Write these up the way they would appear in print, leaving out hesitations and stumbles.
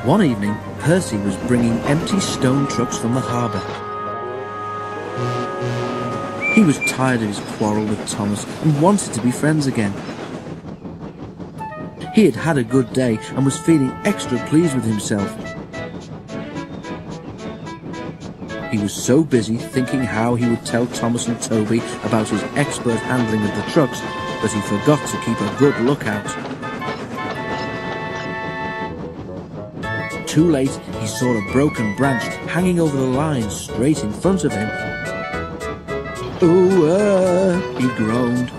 One evening, Percy was bringing empty stone trucks from the harbour. He was tired of his quarrel with Thomas and wanted to be friends again. He had had a good day and was feeling extra pleased with himself. He was so busy thinking how he would tell Thomas and Toby about his expert handling of the trucks that he forgot to keep a good lookout. Too late, he saw a broken branch hanging over the line straight in front of him. "Oh, he groaned.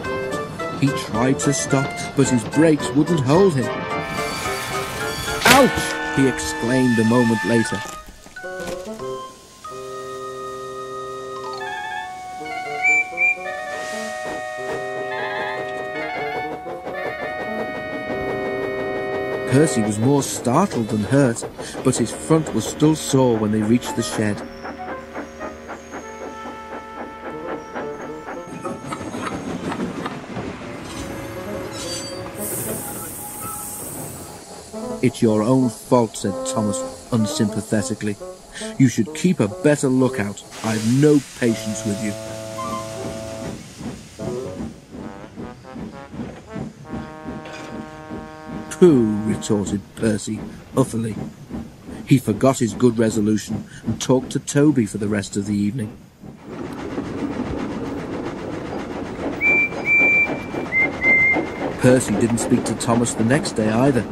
He tried to stop, but his brakes wouldn't hold him. "Ouch!" he exclaimed a moment later. Percy was more startled than hurt, but his front was still sore when they reached the shed. "It's your own fault," said Thomas unsympathetically. "You should keep a better lookout. I've no patience with you." "Pooh," retorted Percy huffily. He forgot his good resolution and talked to Toby for the rest of the evening. Percy didn't speak to Thomas the next day either.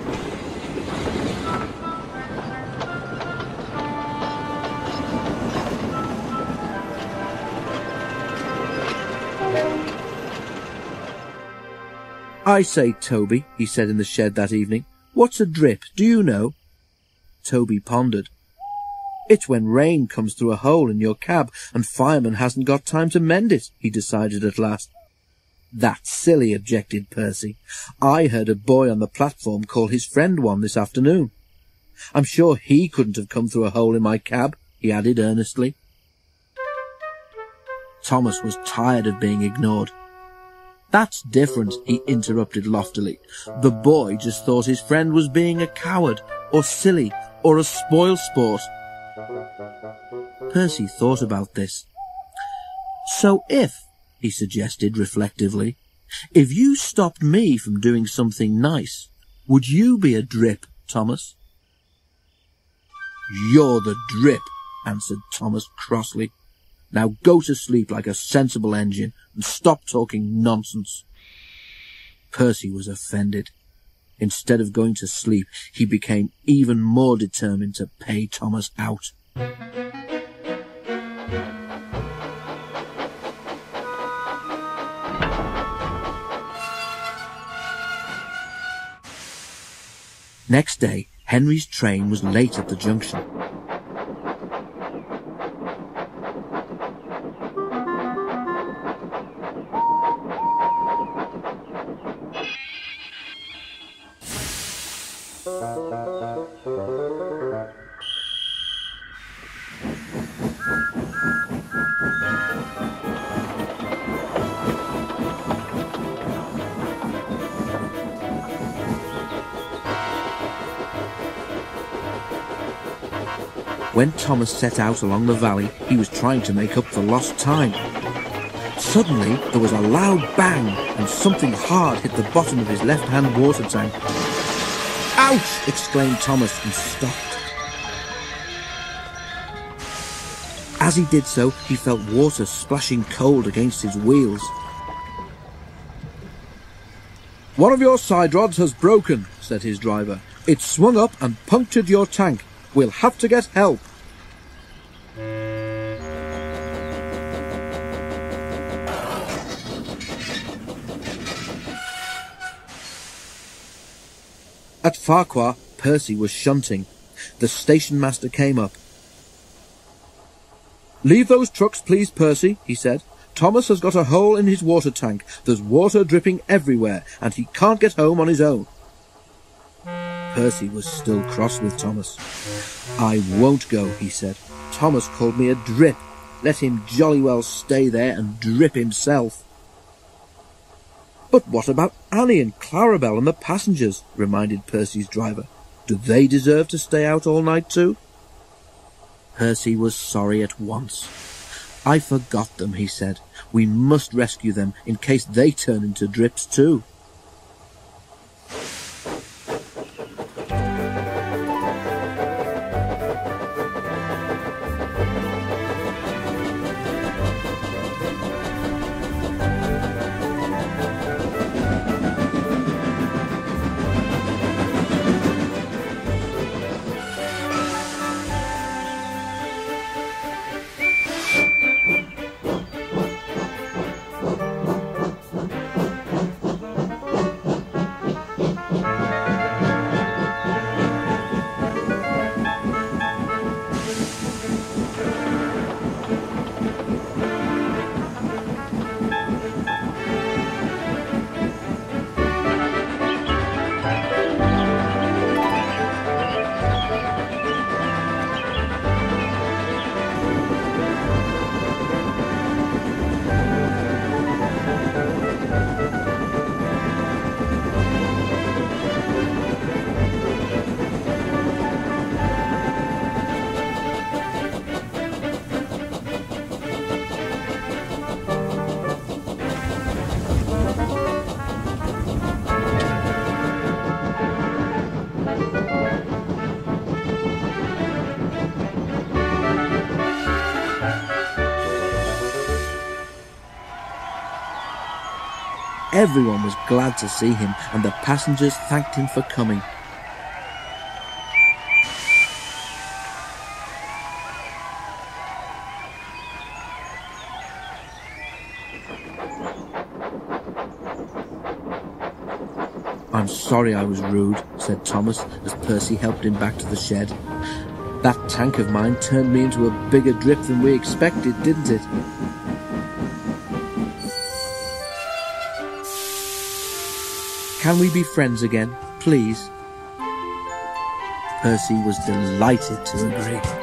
"I say, Toby," he said in the shed that evening, "what's a drip, do you know?" Toby pondered. "It's when rain comes through a hole in your cab and fireman hasn't got time to mend it," he decided at last. "That's silly," objected Percy. "I heard a boy on the platform call his friend one this afternoon. I'm sure he couldn't have come through a hole in my cab," he added earnestly. Thomas was tired of being ignored. "That's different," he interrupted loftily. "The boy just thought his friend was being a coward, or silly, or a spoilsport." Percy thought about this. "So if," he suggested reflectively, "if you stopped me from doing something nice, would you be a drip, Thomas?" "You're the drip," answered Thomas crossly. "Now go to sleep like a sensible engine and stop talking nonsense." Percy was offended. Instead of going to sleep, he became even more determined to pay Thomas out. Next day, Henry's train was late at the junction. When Thomas set out along the valley, he was trying to make up for lost time. Suddenly, there was a loud bang, and something hard hit the bottom of his left-hand water tank. "Ouch!" exclaimed Thomas and stopped. As he did so, he felt water splashing cold against his wheels. "One of your side rods has broken," said his driver. "It's swung up and punctured your tank. We'll have to get help." At Farquhar, Percy was shunting. The station master came up. "Leave those trucks, please, Percy," he said. "Thomas has got a hole in his water tank. There's water dripping everywhere, and he can't get home on his own." Percy was still cross with Thomas. "I won't go," he said. "Thomas called me a drip. Let him jolly well stay there and drip himself." "But what about Annie and Clarabelle and the passengers?" reminded Percy's driver. Do they deserve to stay out all night too? Percy was sorry at once. I forgot them, he said. We must rescue them in case they turn into drips too. Everyone was glad to see him, and the passengers thanked him for coming. "I'm sorry I was rude," said Thomas as Percy helped him back to the shed. "That tank of mine turned me into a bigger drip than we expected, didn't it?" "Can we be friends again, please?" Percy was delighted to agree.